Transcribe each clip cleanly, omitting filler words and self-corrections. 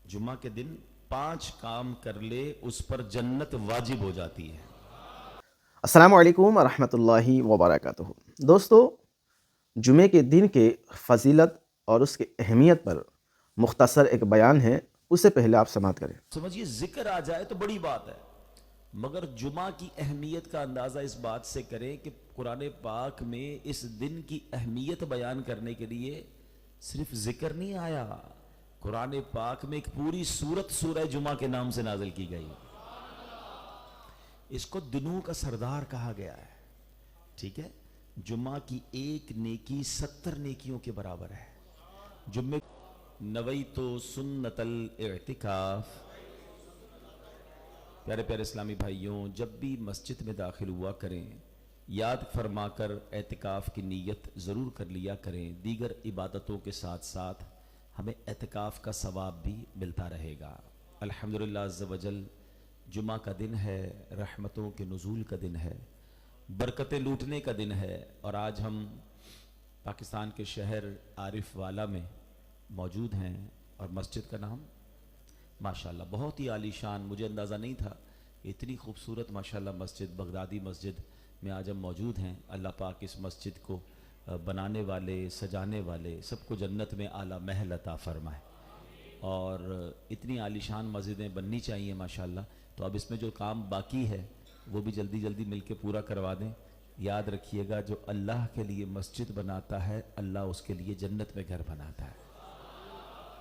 جمعہ کے دن 5 کام کر لے اس پر جنت واجب ہو جاتی ہے۔ السلام علیکم ورحمۃ اللہ وبرکاتہ۔ دوستو، جمعے کے دن کے فضیلت اور اس کی اہمیت پر مختصر ایک بیان ہے، اس سے پہلے آپ سماعت کریں۔ سمجھیے ذکر آ جائے تو بڑی بات ہے، مگر جمعہ کی اہمیت کا اندازہ اس بات سے کریں کہ قرآن پاک میں اس دن کی اہمیت بیان کرنے کے لیے صرف ذکر نہیں آیا، قرآن پاک میں ایک پوری سورت سورہ جمعہ کے نام سے نازل کی گئی۔ اس کو دنوں کا سردار کہا گیا ہے، ٹھیک ہے؟ جمعہ کی ایک نیکی 70 نیکیوں کے برابر ہے۔ جمعہ نویت سنت الاعتکاف۔ پیارے پیارے اسلامی بھائیوں، جب بھی مسجد میں داخل ہوا کریں، یاد فرما کر اعتکاف کی نیت ضرور کر لیا کریں۔ دیگر عبادتوں کے ساتھ ساتھ ہمیں اعتکاف کا ثواب بھی ملتا رہے گا۔ الحمدللہ عز و جل، جمعہ کا دن ہے، رحمتوں کے نزول کا دن ہے، برکتیں لوٹنے کا دن ہے، اور آج ہم پاکستان کے شہر عارف والا میں موجود ہیں، اور مسجد کا نام ماشاءاللہ بہت ہی عالی شان، مجھے اندازہ نہیں تھا کہ اتنی خوبصورت ماشاءاللہ مسجد، بغدادی مسجد میں آج ہم موجود ہیں۔ اللہ پاک اس مسجد کو بنانے والے، سجانے والے سب کو جنت میں اعلیٰ محل عطا فرمائے، اور اتنی عالی شان مسجدیں بننی چاہیے ماشاءاللہ۔ تو اب اس میں جو کام باقی ہے وہ بھی جلدی جلدی مل کے پورا کروا دیں۔ یاد رکھیے گا، جو اللہ کے لیے مسجد بناتا ہے، اللہ اس کے لیے جنت میں گھر بناتا ہے۔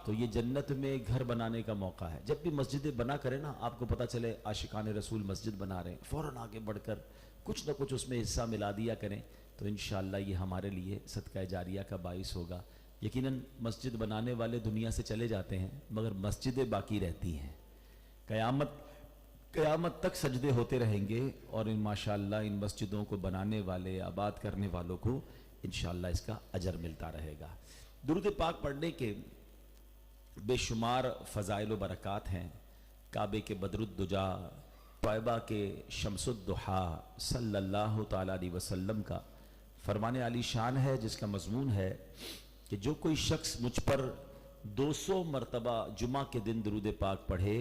تو یہ جنت میں گھر بنانے کا موقع ہے۔ جب بھی مسجدیں بنا کریں نا، آپ کو پتہ چلے عاشقان رسول مسجد بنا رہے ہیں، فوراً آگے بڑھ کر کچھ نہ کچھ اس میں حصہ ملا دیا کریں، تو انشاءاللہ یہ ہمارے لیے صدقہ جاریہ کا باعث ہوگا۔ یقیناً مسجد بنانے والے دنیا سے چلے جاتے ہیں، مگر مسجدیں باقی رہتی ہیں، قیامت تک سجدے ہوتے رہیں گے، اور ماشاءاللہ ان مسجدوں کو بنانے والے، آباد کرنے والوں کو انشاءاللہ اس کا اجر ملتا رہے گا۔ درود پاک پڑھنے کے بے شمار فضائل و برکات ہیں۔ کعبے کے بدر الدجا، طیبہ کے شمس الضحیٰ صلی اللہ تعالیٰ علیہ وسلم کا فرمان عالی شان ہے، جس کا مضمون ہے کہ جو کوئی شخص مجھ پر 200 مرتبہ جمعہ کے دن درود پاک پڑھے،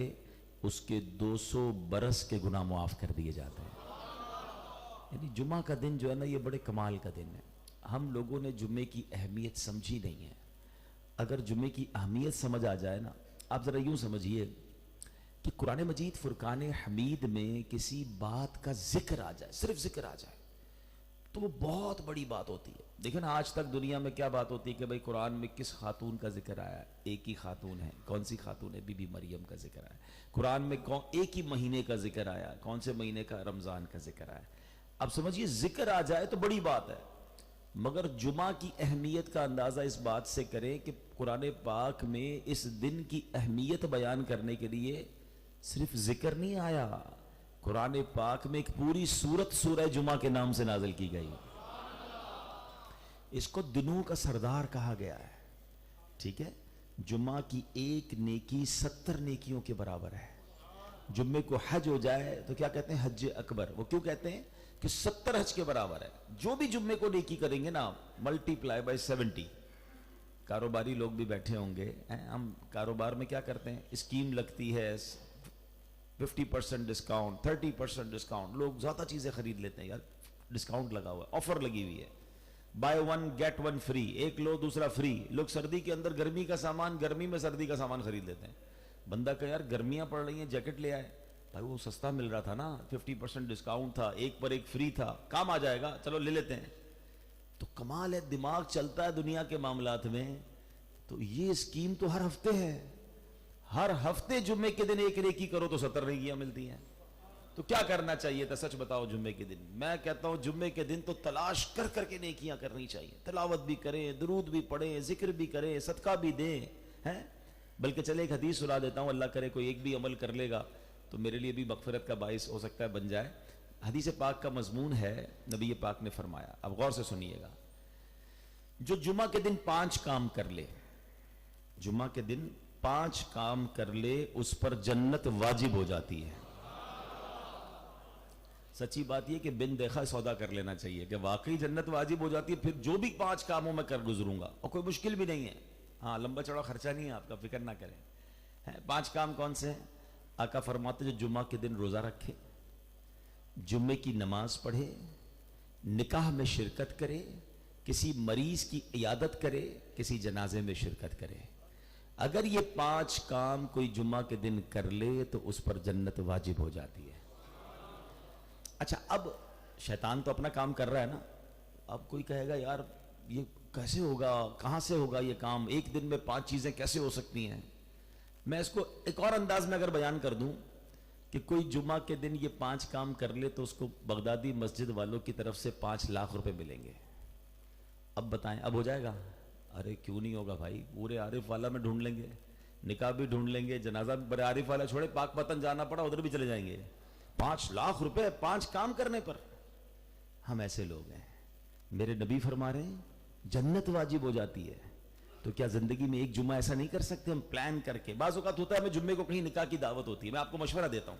اس کے 200 برس کے گناہ معاف کر دیے جاتے ہیں۔ یعنی جمعہ کا دن جو ہے نا، یہ بڑے کمال کا دن ہے۔ ہم لوگوں نے جمعے کی اہمیت سمجھی نہیں ہے۔ اگر جمعے کی اہمیت سمجھ آ جائے نا، آپ ذرا یوں سمجھیے کہ قرآن مجید فرقان حمید میں کسی بات کا ذکر آ جائے، صرف ذکر آ جائے، تو وہ بہت بڑی بات ہوتی ہے۔ دیکھیں نا، آج تک دنیا میں کیا بات ہوتی ہے کہ بھئی قرآن میں کس خاتون کا ذکر آیا ہے؟ ایک ہی خاتون ہے۔ کون سی خاتون ہے؟ بی بی مریم کا ذکر آیا ہے۔ قرآن میں ایک ہی مہینے کا ذکر آیا ہے۔ کون سے مہینے کا؟ رمضان کا ذکر آیا ہے۔ اب سمجھیے، ذکر آ جائے تو بڑی بات ہے، مگر جمعہ کی اہمیت کا اندازہ اس بات سے کریں کہ قرآن پاک میں اس دن کی اہمیت بیان کرنے کے لیے صرف ذکر نہیں آیا، قرآن پاک میں ایک پوری سورت سورہ جمعہ کے نام سے نازل کی گئی۔ اس کو دنوں کا سردار کہا گیا ہے، ٹھیک ہے؟ جمعہ کی ایک نیکی 70 نیکیوں کے برابر ہے۔ جمعے کو حج ہو جائے تو کیا کہتے ہیں؟ حج اکبر۔ وہ کیوں کہتے ہیں؟ کہ 70 حج کے برابر ہے۔ جو بھی جمعے کو نیکی کریں گے نا، ملٹی پلائی بائی 70۔ کاروباری لوگ بھی بیٹھے ہوں گے، ہم کاروبار میں کیا کرتے ہیں؟ اسکیم لگتی ہے، 50% ڈسکاؤنٹ، 30% ڈسکاؤنٹ، لوگ زیادہ چیزیں خرید لیتے ہیں، یار ڈسکاؤنٹ لگا ہوا ہے، آفر لگی ہوئی ہے، buy one get one free, ایک لو دوسرا فری۔ لوگ سردی کے اندر گرمی کا سامان، گرمی میں سردی کا سامان خرید لیتے ہیں۔ بندہ کہ یار گرمیاں پڑ رہی ہیں، جیکٹ لے آئے، بھائی وہ سستا مل رہا تھا نا، 50% ڈسکاؤنٹ تھا، ایک پر ایک فری تھا، کام آ جائے گا، چلو لے لیتے ہیں۔ تو کمال ہے، دماغ چلتا ہے دنیا کے معاملات میں۔ تو یہ اسکیم تو ہر ہفتے ہے، ہر ہفتے جمعے کے دن ایک نیکی کرو تو 70 نیکیاں ملتی ہیں۔ تو کیا کرنا چاہیے تھا؟ سچ بتاؤ، جمعے کے دن میں کہتا ہوں جمعے کے دن تو تلاش کر کر کے نیکیاں کرنی چاہیے، تلاوت بھی کریں، درود بھی پڑھیں، ذکر بھی کریں، صدقہ بھی دیں، ہیں؟ بلکہ چلے ایک حدیث سنا دیتا ہوں، اللہ کرے کوئی ایک بھی عمل کر لے گا تو میرے لیے بھی مغفرت کا باعث ہو سکتا ہے، بن جائے۔ حدیث پاک کا مضمون ہے، نبی پاک نے فرمایا، اب غور سے سنیے گا، جو جمعہ کے دن 5 کام کر لے، جمعہ کے دن 5 کام کر لے، اس پر جنت واجب ہو جاتی ہے۔ سچی بات یہ کہ بن دیکھا سودا کر لینا چاہیے کہ واقعی جنت واجب ہو جاتی ہے، پھر جو بھی 5 کاموں میں کر گزروں گا، اور کوئی مشکل بھی نہیں ہے، ہاں لمبا چوڑا خرچہ نہیں ہے آپ کا، فکر نہ کریں، ہیں 5 کام کون سے ہیں؟ آقا فرماتے جو جمعہ کے دن روزہ رکھے، جمعے کی نماز پڑھے، نکاح میں شرکت کرے، کسی مریض کی عیادت کرے، کسی جنازے میں شرکت کرے۔ اگر یہ 5 کام کوئی جمعہ کے دن کر لے تو اس پر جنت واجب ہو جاتی ہے۔ اچھا، اب شیطان تو اپنا کام کر رہا ہے نا، اب کوئی کہے گا یار یہ کیسے ہوگا، کہاں سے ہوگا یہ کام، ایک دن میں 5 چیزیں کیسے ہو سکتی ہیں؟ میں اس کو ایک اور انداز میں اگر بیان کر دوں کہ کوئی جمعہ کے دن یہ 5 کام کر لے تو اس کو بغدادی مسجد والوں کی طرف سے 5 لاکھ روپے ملیں گے۔ اب بتائیں اب ہو جائے گا؟ ارے کیوں نہیں ہوگا بھائی، پورے عارف والا میں ڈھونڈ لیں گے، نکاح بھی ڈھونڈ لیں گے، جنازہ بھی، بڑے عارف والا چھوڑے پاک پتن جانا پڑا ادھر بھی چلے جائیں گے۔ 5 لاکھ روپے 5 کام کرنے پر، ہم ایسے لوگ ہیں۔ میرے نبی فرما رہے ہیں جنت واجب ہو جاتی ہے، تو کیا زندگی میں ایک جمعہ ایسا نہیں کر سکتے ہم پلان کر کے؟ بعض اوقات ہوتا ہے ہمیں جمعے کو کہیں نکاح کی دعوت ہوتی ہے، میں آپ کو مشورہ دیتا ہوں،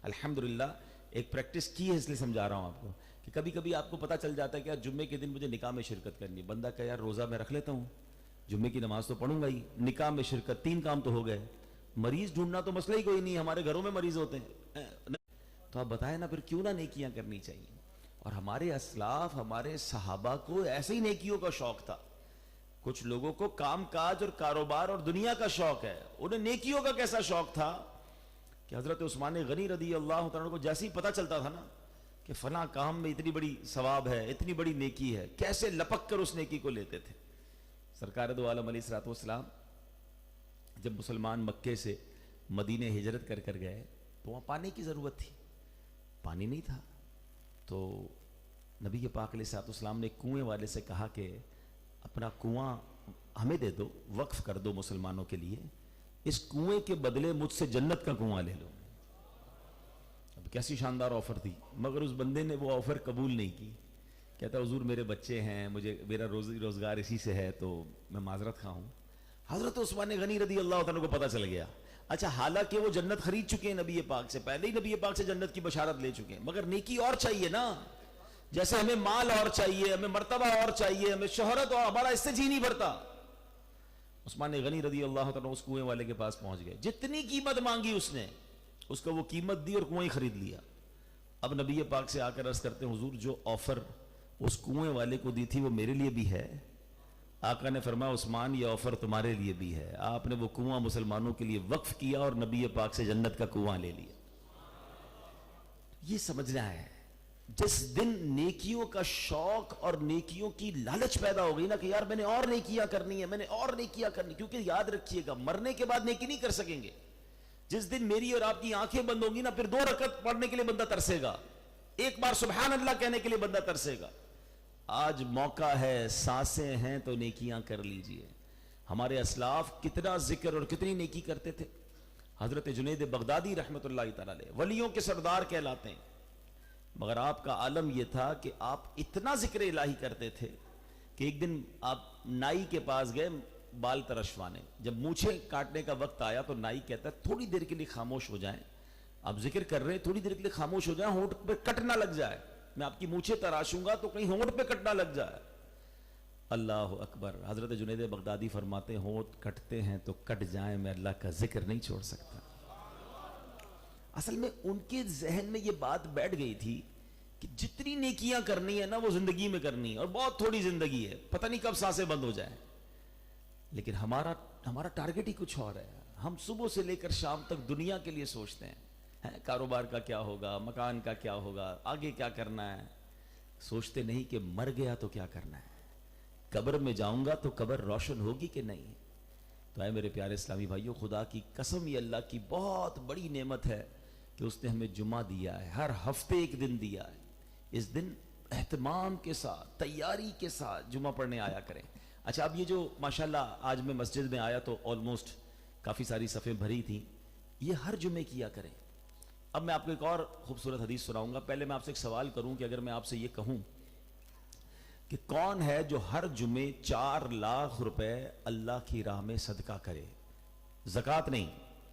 الحمدللہ ایک پریکٹس کی ہے اس لیے سمجھا رہا ہوں آپ کو، کہ کبھی کبھی آپ کو پتہ چل جاتا ہے کہ یار جمعے کے دن مجھے نکاح میں شرکت کرنی ہے، بندہ کہ یار روزہ میں رکھ لیتا ہوں، جمعے کی نماز تو پڑھوں گا ہی، نکاح میں شرکت، 3 کام تو ہو گئے، مریض ڈھونڈنا تو مسئلہ ہی کوئی نہیں، ہمارے گھروں میں مریض ہوتے ہیں، تو آپ بتائیں نا پھر کیوں نہ نیکیاں کرنی چاہیے؟ اور ہمارے اسلاف، ہمارے صحابہ کو ایسے ہی نیکیوں کا شوق تھا۔ کچھ لوگوں کو کام کاج اور کاروبار اور دنیا کا شوق ہے، انہیں نیکیوں کا کیسا شوق تھا کہ حضرت عثمان غنی رضی اللہ تعالیٰ کو جیسے ہی پتہ چلتا تھا نا کہ فلاں کام میں اتنی بڑی ثواب ہے، اتنی بڑی نیکی ہے، کیسے لپک کر اس نیکی کو لیتے تھے۔ سرکار دو عالم علیہ الصلوۃ والسلام جب مسلمان مکے سے مدینے ہجرت کر کر گئے تو وہاں پانی کی ضرورت تھی، پانی نہیں تھا، تو نبی پاک علیہ الصلوۃ والسلام نے کنویں والے سے کہا کہ اپنا کنواں ہمیں دے دو، وقف کر دو مسلمانوں کے لیے، اس کنویں کے بدلے مجھ سے جنت کا کنواں لے لو۔ اب کیسی شاندار آفر تھی، مگر اس بندے نے وہ آفر قبول نہیں کی، کہتا حضور میرے بچے ہیں، مجھے میرا روزی روزگار اسی سے ہے، تو میں معذرت خواہ ہوں۔ حضرت عثمان غنی رضی اللہ تعالیٰ کو پتہ چل گیا، اچھا حالانکہ وہ جنت خرید چکے ہیں نبی پاک سے، پہلے ہی نبی پاک سے جنت کی بشارت لے چکے ہیں، مگر نیکی اور چاہیے نا، جیسے ہمیں مال اور چاہیے، ہمیں مرتبہ اور چاہیے، ہمیں شہرت اور، ہمارا اس سے جی نہیں بھرتا۔ عثمان غنی رضی اللہ تعالیٰ اس کنویں والے کے پاس پہنچ گئے، جتنی قیمت مانگی اس نے، اس کو وہ قیمت دی اور کنویں خرید لیا۔ اب نبی پاک سے آ کر عرض کرتے ہیں حضور جو آفر اس کنویں والے کو دی تھی وہ میرے لیے بھی ہے؟ آقا نے فرمایا عثمان یہ آفر تمہارے لیے بھی ہے، آپ نے وہ کنواں مسلمانوں کے لیے وقف کیا اور نبی پاک سے جنت کا کنواں لے لیا۔ یہ سمجھنا ہے، جس دن نیکیوں کا شوق اور نیکیوں کی لالچ پیدا ہو گئی نا کہ یار میں نے اور نیکیاں کرنی ہے، میں نے اور نیکیاں کرنی، کیونکہ یاد رکھیے گا مرنے کے بعد نیکی نہیں کر سکیں گے۔ جس دن میری اور آپ کی آنکھیں بند ہوں گی نا، پھر 2 رکعت پڑھنے کے لیے بندہ ترسے گا، ایک بار سبحان اللہ کہنے کے لیے بندہ ترسے گا۔ آج موقع ہے، سانسیں ہیں تو نیکیاں کر لیجئے۔ ہمارے اسلاف کتنا ذکر اور کتنی نیکی کرتے تھے۔ حضرت جنید بغدادی رحمۃ اللہ تعالی علیہ ولیوں کے سردار کہلاتے ہیں، مگر آپ کا عالم یہ تھا کہ آپ اتنا ذکر الہی کرتے تھے کہ ایک دن آپ نائی کے پاس گئے بال ترشوانے، جب مونچھیں کاٹنے کا وقت آیا تو نائی کہتا ہے تھوڑی دیر کے لیے خاموش ہو جائیں، آپ ذکر کر رہے ہیں تھوڑی دیر کے لیے خاموش ہو جائیں، ہونٹ پہ کٹ نہ لگ جائے، میں آپ کی مونچھیں تراشوں گا تو کہیں ہونٹ پہ کٹ نہ لگ جائے۔ اللہ اکبر۔ حضرت جنید بغدادی فرماتے ہیں ہونٹ کٹتے ہیں تو کٹ جائیں، میں اللہ کا ذکر نہیں چھوڑ سکتا۔ اصل میں ان کے ذہن میں یہ بات بیٹھ گئی تھی کہ جتنی نیکیاں کرنی ہے نا وہ زندگی میں کرنی ہے، اور بہت تھوڑی زندگی ہے، پتہ نہیں کب سانسیں بند ہو جائیں۔ لیکن ہمارا ٹارگٹ ہی کچھ اور ہے، ہم صبح سے لے کر شام تک دنیا کے لیے سوچتے ہیں، کاروبار کا کیا ہوگا، مکان کا کیا ہوگا، آگے کیا کرنا ہے، سوچتے نہیں کہ مر گیا تو کیا کرنا ہے، قبر میں جاؤں گا تو قبر روشن ہوگی کہ نہیں۔ تو اے میرے پیارے اسلامی بھائیوں، خدا کی قسم یہ اللہ کی بہت بڑی نعمت ہے کہ اس نے ہمیں جمعہ دیا ہے، ہر ہفتے ایک دن دیا ہے۔ اس دن اہتمام کے ساتھ، تیاری کے ساتھ جمعہ پڑھنے آیا کریں۔ اچھا، اب یہ جو ماشاءاللہ آج میں مسجد میں آیا تو آلموسٹ کافی ساری صفیں بھری تھیں، یہ ہر جمعے کیا کریں۔ اب میں آپ کو ایک اور خوبصورت حدیث سناؤں گا، پہلے میں آپ سے ایک سوال کروں کہ اگر میں آپ سے یہ کہوں کہ کون ہے جو ہر جمعے 4 لاکھ روپے اللہ کی راہ میں صدقہ کرے، زکوٰۃ نہیں،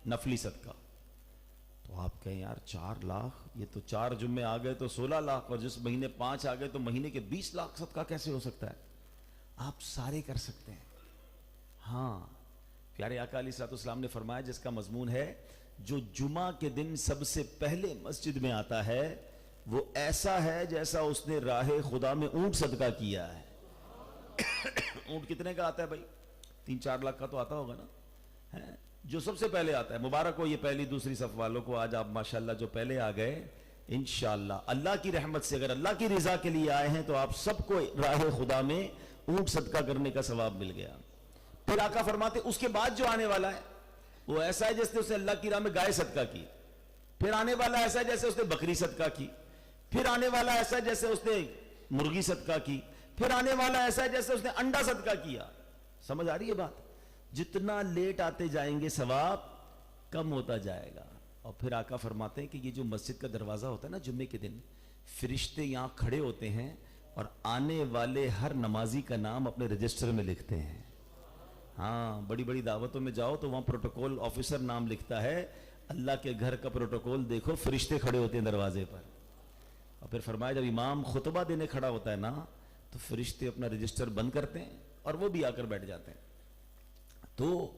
نفلی صدقہ، تو آپ کہیں یار 4 لاکھ، یہ تو 4 جمعے آ گئے تو 16 لاکھ، اور جس مہینے 5 آ گئے تو مہینے کے 20 لاکھ صدقہ کیسے ہو سکتا ہے؟ آپ سارے کر سکتے ہیں، ہاں، پیارے آقا علیہ السلام نے فرمایا جس کا مضمون ہے جو جمعہ کے دن سب سے پہلے مسجد میں آتا ہے وہ ایسا ہے جیسا اس نے راہ خدا میں اونٹ صدقہ کیا ہے. اونٹ کتنے کا آتا ہے بھائی؟ 3-4 لاکھ کا تو آتا ہوگا نا. جو سب سے پہلے آتا ہے, مبارک ہو یہ پہلی دوسری صف والوں کو, آج آپ ماشاءاللہ جو پہلے آ گئے, انشاءاللہ اللہ کی رحمت سے اگر اللہ کی رضا کے لیے آئے ہیں تو آپ سب کو راہ خدا میں اونٹ صدقہ کرنے کا ثواب مل گیا. پھر آقا فرماتے اس کے بعد جو آنے والا ہے وہ ایسا ہے جیسے اس نے اللہ کی راہ میں گائے صدقہ کی, پھر آنے والا ایسا ہے جیسے اس نے بکری صدقہ کی, پھر آنے والا ایسا ہے جیسے اس نے مرغی صدقہ کی, پھر آنے والا ایسا ہے جیسے اس نے انڈا صدقہ کیا. سمجھ آ رہی ہے بات؟ جتنا لیٹ آتے جائیں گے ثواب کم ہوتا جائے گا. اور پھر آقا فرماتے ہیں کہ یہ جو مسجد کا دروازہ ہوتا ہے نا جمعے کے دن, فرشتے یہاں کھڑے ہوتے ہیں اور آنے والے ہر نمازی کا نام اپنے رجسٹر میں لکھتے ہیں. ہاں, بڑی بڑی دعوتوں میں جاؤ تو وہاں پروٹوکول آفیسر نام لکھتا ہے, اللہ کے گھر کا پروٹوکول دیکھو, فرشتے کھڑے ہوتے ہیں دروازے پر. اور پھر فرمایا جب امام خطبہ دینے کھڑا ہوتا ہے نا تو فرشتے اپنا رجسٹر بند کرتے ہیں اور وہ بھی آ کر بیٹھ جاتے ہیں. تو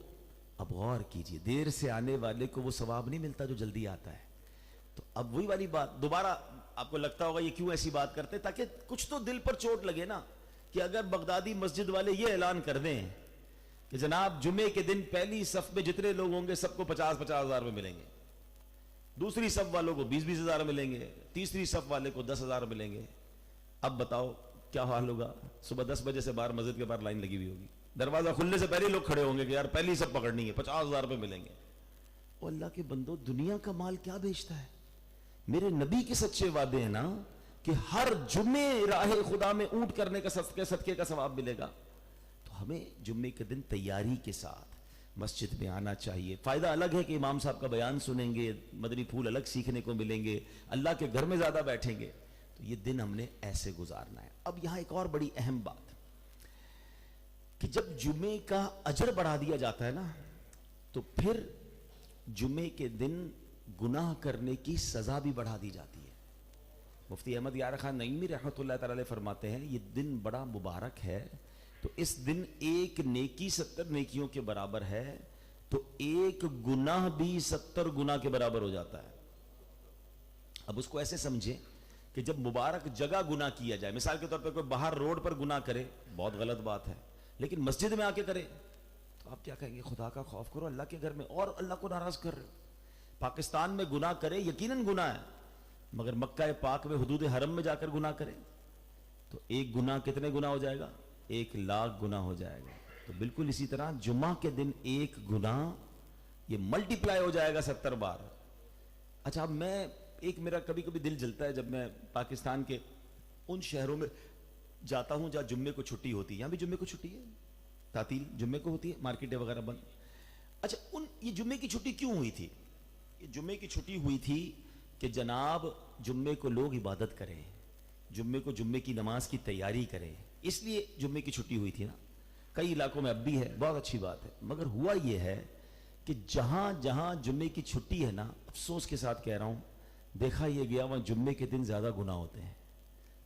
اب غور کیجئے, دیر سے آنے والے کو وہ ثواب نہیں ملتا جو جلدی آتا ہے. تو اب وہی والی بات دوبارہ آپ کو لگتا ہوگا یہ کیوں ایسی بات کرتے, تاکہ کچھ تو دل پر چوٹ لگے نا, کہ اگر بغدادی مسجد والے یہ اعلان کر دیں کہ جناب جمعے کے دن پہلی صف میں جتنے لوگ ہوں گے سب کو 50-50 ہزار میں ملیں گے, دوسری صف والوں کو 20-20 ہزار ملیں گے, تیسری صف والے کو 10 ہزار ملیں گے. اب بتاؤ کیا حال ہوگا؟ صبح 10 بجے سے باہر مسجد کے باہر لائن لگی ہوئی ہوگی, دروازہ کھلنے سے پہلے لوگ کھڑے ہوں گے کہ یار پہلی صف پکڑنی ہے, 50 ہزار روپے ملیں گے. او اللہ کے بندو, دنیا کا مال کیا بیچتا ہے؟ میرے نبی کے سچے وعدے ہیں نا کہ ہر جمعے راہ خدا میں اونٹ کرنے کا صدقے کا ثواب ملے گا. تو ہمیں جمعے کے دن تیاری کے ساتھ مسجد میں آنا چاہیے. فائدہ الگ ہے کہ امام صاحب کا بیان سنیں گے, مدنی پھول الگ سیکھنے کو ملیں گے, اللہ کے گھر میں زیادہ بیٹھیں گے, تو یہ دن ہم نے ایسے گزارنا ہے. اب یہاں ایک اور بڑی اہم بات کہ جب جمعے کا اجر بڑھا دیا جاتا ہے نا تو پھر جمعے کے دن گناہ کرنے کی سزا بھی بڑھا دی جاتی ہے. مفتی احمد یار خان نعیمی رحمۃ اللہ تعالی علیہ فرماتے ہیں یہ دن بڑا مبارک ہے, تو اس دن ایک نیکی 70 نیکیوں کے برابر ہے, تو ایک گناہ بھی 70 گناہ کے برابر ہو جاتا ہے. اب اس کو ایسے سمجھیں کہ جب مبارک جگہ گناہ کیا جائے, مثال کے طور پر کوئی باہر روڈ پر گناہ کرے, بہت غلط بات ہے, لیکن مسجد میں آ کے کرے تو آپ کیا کہیں گے؟ خدا کا خوف کرو, اللہ کے گھر میں, اور اللہ کو ناراض کر رہے ہو. پاکستان میں گناہ کرے یقیناً گناہ ہے, مگر مکہ پاک میں حدود حرم میں جا کر گناہ کرے تو ایک گناہ کتنے گناہ ہو جائے گا؟ 1,00,000 گناہ ہو جائے گا. تو بالکل اسی طرح جمعہ کے دن ایک گناہ یہ ملٹی پلائی ہو جائے گا 70 بار. اچھا, اب میں ایک میرا کبھی کبھی دل جلتا ہے جب میں پاکستان کے ان شہروں میں جاتا ہوں جہاں جمعے کو چھٹی ہوتی ہے. یہاں بھی جمعے کو چھٹی ہے, تعطیل جمعے کو ہوتی ہے, مارکیٹیں وغیرہ بند. اچھا, یہ جمعے کی چھٹی کیوں ہوئی تھی؟ یہ جمعے کی چھٹی ہوئی تھی کہ جناب جمعے کو لوگ عبادت کریں, جمعے کو جمعے کی نماز کی تیاری کریں, اس لیے جمعے کی چھٹی ہوئی تھی نا. کئی علاقوں میں اب بھی ہے, بہت اچھی بات ہے, مگر ہوا یہ ہے کہ جہاں جہاں جمعے کی چھٹی ہے نا, افسوس کے ساتھ کہہ رہا ہوں, دیکھا یہ گیا وہاں جمعے کے دن زیادہ گناہ ہوتے ہیں,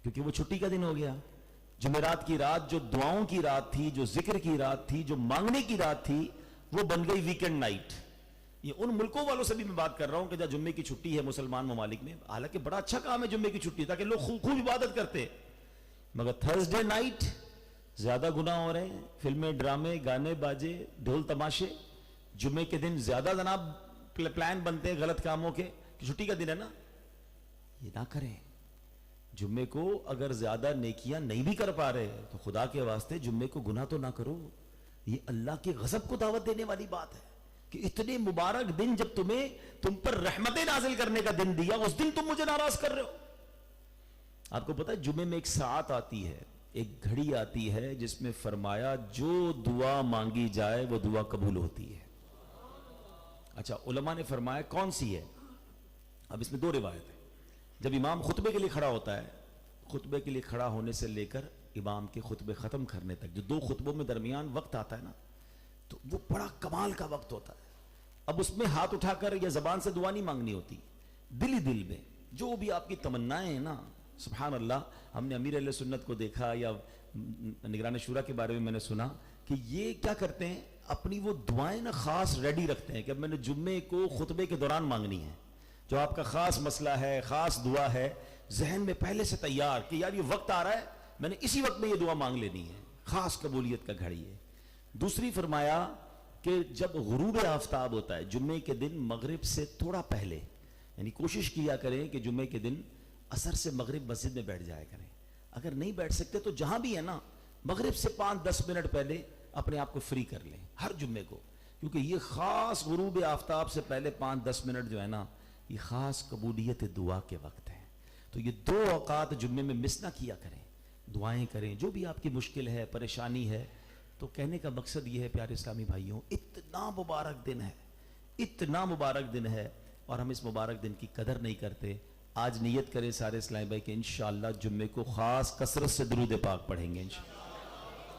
کیونکہ وہ چھٹی کا دن ہو گیا. جمعرات کی رات جو دعاؤں کی رات تھی, جو ذکر کی رات تھی, جو مانگنے کی رات تھی, وہ بن گئی ویکنڈ نائٹ. یہ ان ملکوں والوں سے بھی میں بات کر رہا ہوں کہ جہاں جمعے کی چھٹی ہے مسلمان ممالک میں, حالانکہ بڑا اچھا کام ہے جمعے کی چھٹی تاکہ لوگ خوب عبادت کرتے, مگر تھرسڈے نائٹ زیادہ گناہ ہو رہے ہیں. فلمیں, ڈرامے, گانے باجے, ڈھول تماشے, جمعے کے دن زیادہ جناب پلان بنتے ہیں غلط کاموں کے, چھٹی کا دن ہے نا. یہ نہ کریں. جمعے کو اگر زیادہ نیکیاں نہیں بھی کر پا رہے تو خدا کے واسطے جمعے کو گناہ تو نہ کرو. یہ اللہ کے غضب کو دعوت دینے والی بات ہے کہ اتنے مبارک دن جب تم پر رحمتیں نازل کرنے کا دن دیا, اس دن تم مجھے ناراض کر رہے ہو. آپ کو پتا ہے جمعے میں ایک ساعت آتی ہے, ایک گھڑی آتی ہے جس میں فرمایا جو دعا مانگی جائے وہ دعا قبول ہوتی ہے. اچھا, علماء نے فرمایا کون سی ہے؟ اب اس میں 2 روایت ہیں. جب امام خطبے کے لیے کھڑا ہوتا ہے, خطبے کے لیے کھڑا ہونے سے لے کر امام کے خطبے ختم کرنے تک جو 2 خطبوں میں درمیان وقت آتا ہے نا, تو وہ بڑا کمال کا وقت ہوتا ہے. اب اس میں ہاتھ اٹھا کر یا زبان سے دعا نہیں مانگنی ہوتی, دل ہی دل میں جو بھی آپ کی تمنائیں ہیں نا, سبحان اللہ. ہم نے امیر اہل سنت کو دیکھا یا نگران شورا کے بارے میں نے سنا کہ یہ کیا کرتے ہیں, اپنی وہ دعائیں نا خاص ریڈی رکھتے ہیں کہ اب میں نے جمعے کو خطبے کے دوران مانگنی ہے. جو آپ کا خاص مسئلہ ہے, خاص دعا ہے, ذہن میں پہلے سے تیار کہ یار یہ وقت آ رہا ہے, میں نے اسی وقت میں یہ دعا مانگ لینی ہے. خاص قبولیت کا گھڑی ہے. دوسری فرمایا کہ جب غروب آفتاب ہوتا ہے جمعے کے دن مغرب سے تھوڑا پہلے, یعنی کوشش کیا کریں کہ جمعے کے دن عصر سے مغرب مسجد میں بیٹھ جایا کریں. اگر نہیں بیٹھ سکتے تو جہاں بھی ہے نا مغرب سے 5-10 منٹ پہلے اپنے آپ کو فری کر لیں ہر جمعے کو, کیونکہ یہ خاص غروب آفتاب سے پہلے 5-10 منٹ جو ہے نا یہ خاص قبولیت دعا کے وقت ہیں. تو یہ 2 اوقات جمعے میں مس نہ کیا کریں, دعائیں کریں. جو بھی آپ کی مشکل ہے, پریشانی ہے, تو کہنے کا مقصد یہ ہے پیارے اسلامی بھائیوں, اتنا مبارک دن ہے, اتنا مبارک دن ہے, اور ہم اس مبارک دن کی قدر نہیں کرتے. آج نیت کریں سارے اسلامی بھائی کہ انشاءاللہ جمعے کو خاص کثرت سے درود پاک پڑھیں گے انشاءاللہ.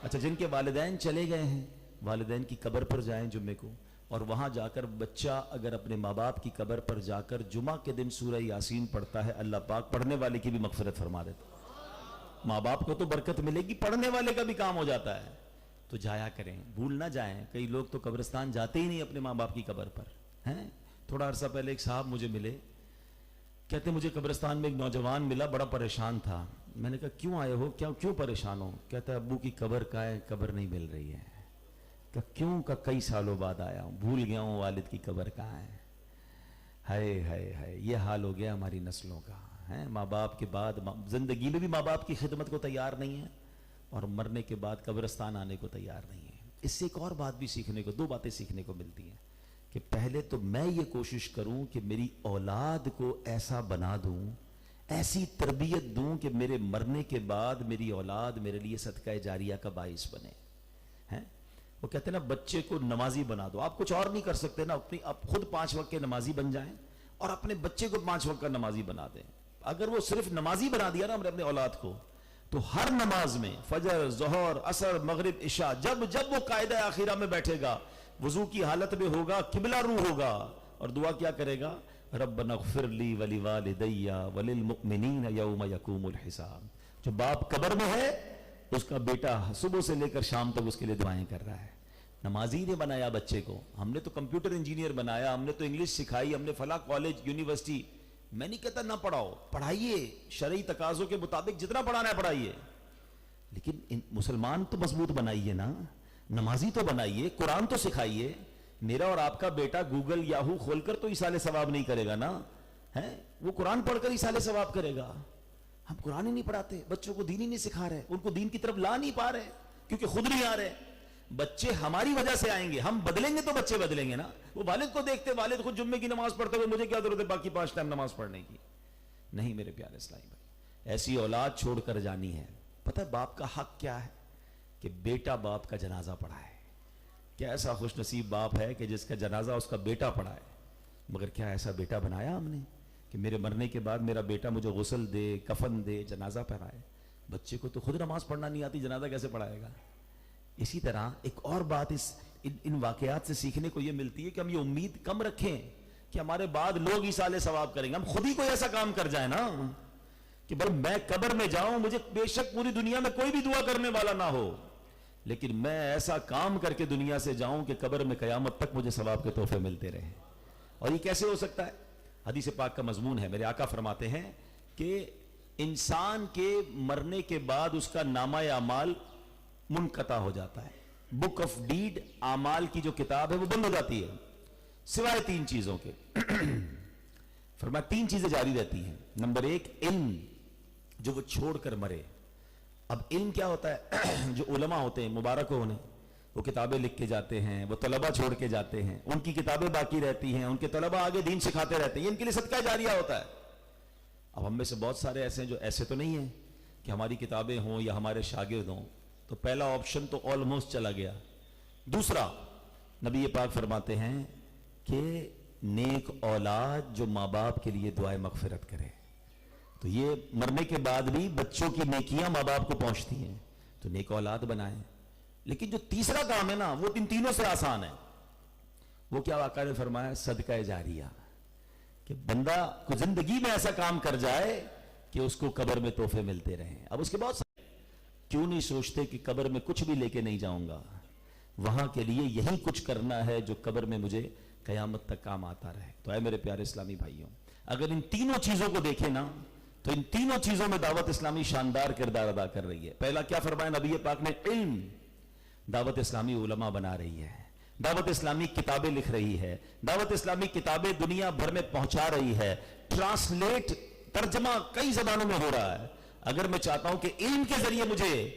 اچھا, جن کے والدین چلے گئے ہیں والدین کی قبر پر جائیں جمعے کو, اور وہاں جا کر بچہ اگر اپنے ماں باپ کی قبر پر جا کر جمعہ کے دن سورہ یاسین پڑھتا ہے, اللہ پاک پڑھنے والے کی بھی مغفرت فرما دیتا ہے. ماں باپ کو تو برکت ملے گی, پڑھنے والے کا بھی کام ہو جاتا ہے. تو جایا کریں, بھول نہ جائیں. کئی لوگ تو قبرستان جاتے ہی نہیں اپنے ماں باپ کی قبر پر ہیں. تھوڑا عرصہ پہلے ایک صاحب مجھے ملے, کہتے مجھے قبرستان میں ایک نوجوان ملا, بڑا پریشان تھا. میں نے کہا کیوں آئے ہو, کیوں پریشان ہو؟ کہتا ہے ابو کی قبر کہاں ہے, قبر نہیں مل رہی ہے. کہ کیوں؟ کہ کئی سالوں بعد آیا ہوں, بھول گیا ہوں والد کی قبر کہاں ہے. ہائے ہائے ہائے, یہ حال ہو گیا ہماری نسلوں کا. ماں باپ کے بعد زندگی میں بھی ماں باپ کی خدمت کو تیار نہیں ہے, اور مرنے کے بعد قبرستان آنے کو تیار نہیں ہے. اس سے ایک اور بات بھی سیکھنے کو, 2 باتیں سیکھنے کو ملتی ہیں کہ پہلے تو میں یہ کوشش کروں کہ میری اولاد کو ایسا بنا دوں, ایسی تربیت دوں کہ میرے مرنے کے بعد میری اولاد میرے لیے صدقہ جاریہ کا باعث بنے. وہ کہتے ہیں نا بچے کو نمازی بنا دو. آپ کچھ اور نہیں کر سکتے نا, آپ خود 5 وقت کے نمازی بن جائیں اور اپنے بچے کو 5 وقت کا نمازی بنا دیں. اگر وہ صرف نمازی بنا دیا نا ہم نے اپنے اولاد کو, تو ہر نماز میں فجر, ظہر, عصر, مغرب, عشاء, جب وہ قاعدہ آخرہ میں بیٹھے گا, وضو کی حالت میں ہوگا, قبلہ رو ہوگا, اور دعا کیا کرے گا, ربنا اغفر لی ولوالدی وللمؤمنین یوم یقوم الحساب. جو باپ قبر میں ہے اس کا بیٹا صبح سے لے کر شام تک اس کے لیے دعائیں کر رہا ہے. نمازی نے بنایا بچے کو, ہم نے تو کمپیوٹر انجینئر بنایا, ہم نے تو انگلش سکھائی, ہم نے فلاں کالج یونیورسٹی. میں نہیں کہتا نہ پڑھاؤ, پڑھائیے, شرعی تقاضوں کے مطابق جتنا پڑھانا ہے پڑھائیے, لیکن مسلمان تو مضبوط بنائیے نا, نمازی تو بنائیے, قرآن تو سکھائیے. میرا اور آپ کا بیٹا گوگل یاہو کھول کر تو ایصال ثواب نہیں کرے گا نا, وہ قرآن پڑھ کر ایصال ثواب کرے گا. ہم قرآن ہی نہیں پڑھاتے, بچوں کو دین ہی نہیں سکھا رہے, ان کو دین کی طرف لا نہیں پا رہے, کیونکہ خود نہیں آ رہے. بچے ہماری وجہ سے آئیں گے, ہم بدلیں گے تو بچے بدلیں گے نا. وہ والد کو دیکھتے, والد خود جمعے کی نماز پڑھتے ہوئے, مجھے کیا ضرورت ہے باقی 5 ٹائم نماز پڑھنے کی. نہیں میرے پیارے اسلامی بھائی, ایسی اولاد چھوڑ کر جانی ہے. پتہ ہے باپ کا حق کیا ہے؟ کہ بیٹا باپ کا جنازہ پڑھائے. کیا ایسا خوش نصیب باپ ہے کہ جس کا جنازہ اس کا بیٹا پڑھائے. مگر کیا ایسا بیٹا بنایا ہم نے کہ میرے مرنے کے بعد میرا بیٹا مجھے غسل دے, کفن دے, جنازہ پڑھائے. بچے کو تو خود نماز پڑھنا نہیں آتی, جنازہ کیسے پڑھائے گا؟ اسی طرح ایک اور بات ان واقعات سے سیکھنے کو یہ ملتی ہے کہ ہم یہ امید کم رکھیں کہ ہمارے بعد لوگ ایصال ثواب کریں گے. ہم خود ہی کوئی ایسا کام کر جائیں نا کہ بھائی میں قبر میں جاؤں, مجھے بے شک پوری دنیا میں کوئی بھی دعا کرنے والا نہ ہو, لیکن میں ایسا کام کر کے دنیا سے جاؤں کہ قبر میں قیامت تک مجھے ثواب کے تحفے ملتے رہیں. اور یہ کیسے ہو سکتا ہے؟ حدیث پاک کا مضمون ہے. میرے آقا فرماتے ہیں کہ انسان کے مرنے کے بعد اس کا نامہ اعمال منقطع ہو جاتا ہے. بک آف ڈیڈ, اعمال کی جو کتاب ہے وہ بند ہو جاتی ہے, سوائے 3 چیزوں کے. فرمایا 3 چیزیں جاری رہتی ہیں. نمبر 1 علم, جو وہ چھوڑ کر مرے. اب علم کیا ہوتا ہے؟ جو علماء ہوتے ہیں, مبارک ہو انہیں, وہ کتابیں لکھ کے جاتے ہیں, وہ طلبہ چھوڑ کے جاتے ہیں, ان کی کتابیں باقی رہتی ہیں, ان کے طلبہ آگے دین سکھاتے رہتے ہیں, یہ ان کے لیے صدقہ جاریہ ہوتا ہے. اب ہم میں سے بہت سارے ایسے ہیں جو ایسے تو نہیں ہیں کہ ہماری کتابیں ہوں یا ہمارے شاگرد ہوں, تو پہلا آپشن تو آلموسٹ چلا گیا. دوسرا, نبی پاک فرماتے ہیں کہ نیک اولاد جو ماں باپ کے لیے دعائے مغفرت کرے. تو یہ مرنے کے بعد بھی بچوں کی نیکیاں ماں باپ کو پہنچتی ہیں, تو نیک اولاد بنائیں. لیکن جو تیسرا کام ہے نا وہ ان تینوں سے آسان ہے. وہ کیا آقا نے فرمایا؟ صدقہ جاریہ, کہ بندہ کو زندگی میں ایسا کام کر جائے کہ اس کو قبر میں تحفے ملتے رہیں. اب اس کے بہت سارے کیوں نہیں سوچتے کہ قبر میں کچھ بھی لے کے نہیں جاؤں گا, وہاں کے لیے یہی کچھ کرنا ہے جو قبر میں مجھے قیامت تک کام آتا رہے۔ تو اے میرے پیارے اسلامی بھائیوں، اگر ان تینوں چیزوں کو دیکھیں نا تو ان تینوں چیزوں میں دعوت اسلامی شاندار کردار ادا کر رہی ہے۔ پہلا کیا فرمایا نبی پاک نے؟ علم۔ دعوت اسلامی علماء بنا رہی ہے، دعوت اسلامی کتابیں لکھ رہی ہے، دعوت اسلامی کتابیں دنیا بھر میں پہنچا رہی ہے، ٹرانسلیٹ ترجمہ کئی زبانوں میں ہو رہا ہے۔ اگر میں چاہتا ہوں کہ علم کے ذریعے مجھے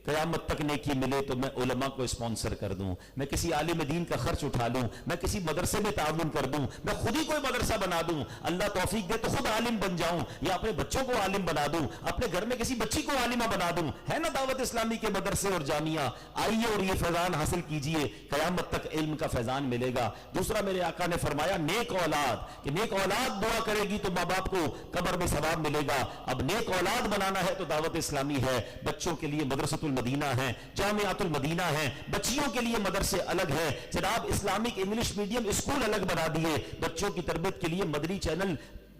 قیامت تک نیکی ملے تو میں علماء کو اسپانسر کر دوں، میں کسی عالم دین کا خرچ اٹھا لوں، میں کسی مدرسے میں تعاون کر دوں، میں خود ہی کوئی مدرسہ بنا دوں، اللہ توفیق دے تو خود عالم بن جاؤں، یا اپنے بچوں کو عالم بنا دوں، اپنے گھر میں کسی بچی کو عالمہ بنا دوں۔ ہے نا دعوت اسلامی کے مدرسے اور جامعہ؟ آئیے اور یہ فیضان حاصل کیجئے، قیامت تک علم کا فیضان ملے گا۔ دوسرا میرے آقا نے فرمایا نیک اولاد، کہ نیک اولاد دعا کرے گی تو ماں باپ کو قبر میں ثواب ملے گا۔ اب نیک اولاد بنانا ہے تو دعوت اسلامی ہے، بچوں کے لیے مدرسۃ المدینہ ہے، جامعۃ المدینہ ہے، بچیوں کے لیے مدرسے الگ ہیں، جناب اسلامک انگلش میڈیم اسکول الگ بنا دیے، بچوں کی تربیت کے لیے مدنی چینل،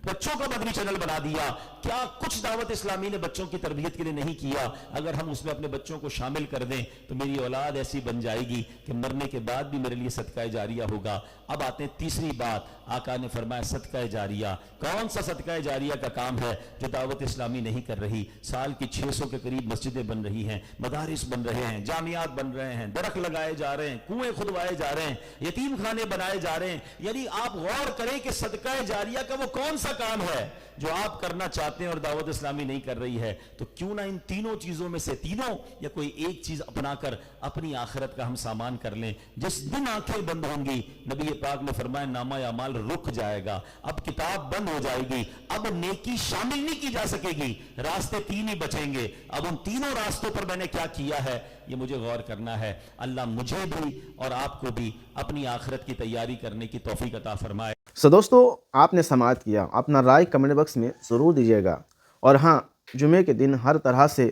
بچوں کا مدنی چینل بنا دیا۔ کیا کچھ دعوت اسلامی نے بچوں کی تربیت کے لیے نہیں کیا؟ اگر ہم اس میں اپنے بچوں کو شامل کر دیں تو میری اولاد ایسی بن جائے گی کہ مرنے کے بعد بھی میرے لیے صدقہ جاریہ ہوگا۔ اب آتے ہیں تیسری بات، آقا نے فرمایا صدقہ جاریہ۔ کون سا صدقہ جاریہ کا کام ہے جو دعوت اسلامی نہیں کر رہی؟ سال کی 600 کے قریب مسجدیں بن رہی ہیں، مدارس بن رہے ہیں، جامعات بن رہے ہیں، درخت لگائے جا رہے ہیں، کنویں کھدوائے جا رہے ہیں، یتیم خانے بنائے جا رہے ہیں۔ یعنی آپ غور کریں کہ صدقہ جاریہ کا وہ کون سا کام ہے جو آپ کرنا چاہتے ہیں اور دعوت اسلامی نہیں کر رہی ہے؟ تو کیوں نہ ان تینوں چیزوں میں سے تینوں یا کوئی ایک چیز اپنا کر اپنی آخرت کا ہم سامان کر لیں۔ جس دن آنکھیں بند ہوں گی، نبی پاک نے فرمایا نامہ اعمال رک جائے گا، اب کتاب بند ہو جائے گی، اب نیکی شامل نہیں کی جا سکے گی، راستے تین ہی بچیں گے۔ اب ان تینوں راستوں پر میں نے کیا کیا ہے یہ مجھے غور کرنا ہے۔ اللہ مجھے بھی اور آپ کو بھی اپنی آخرت کی تیاری کرنے کی توفیق عطا فرمائے۔ دوستو، آپ نے سماعت کیا، اپنا رائے کمنٹ باکس میں ضرور دیجیے گا، اور ہاں، جمعے کے دن ہر طرح سے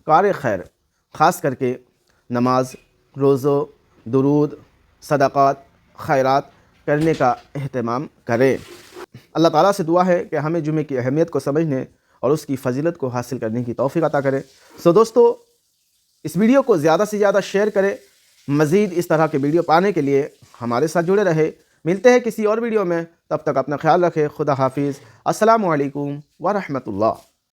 کار خیر، خاص کر کے نماز، روزوں، درود، صدقات، خیرات کرنے کا اہتمام کریں۔ اللہ تعالیٰ سے دعا ہے کہ ہمیں جمعے کی اہمیت کو سمجھنے اور اس کی فضیلت کو حاصل کرنے کی توفیق عطا کرے۔ دوستو، اس ویڈیو کو زیادہ سے زیادہ شیئر کریں۔ مزید اس طرح کے ویڈیو پانے کے لیے ہمارے ساتھ جڑے رہے۔ ملتے ہیں کسی اور ویڈیو میں، تب تک اپنا خیال رکھیں۔ خدا حافظ۔ السلام علیکم ورحمۃ اللہ۔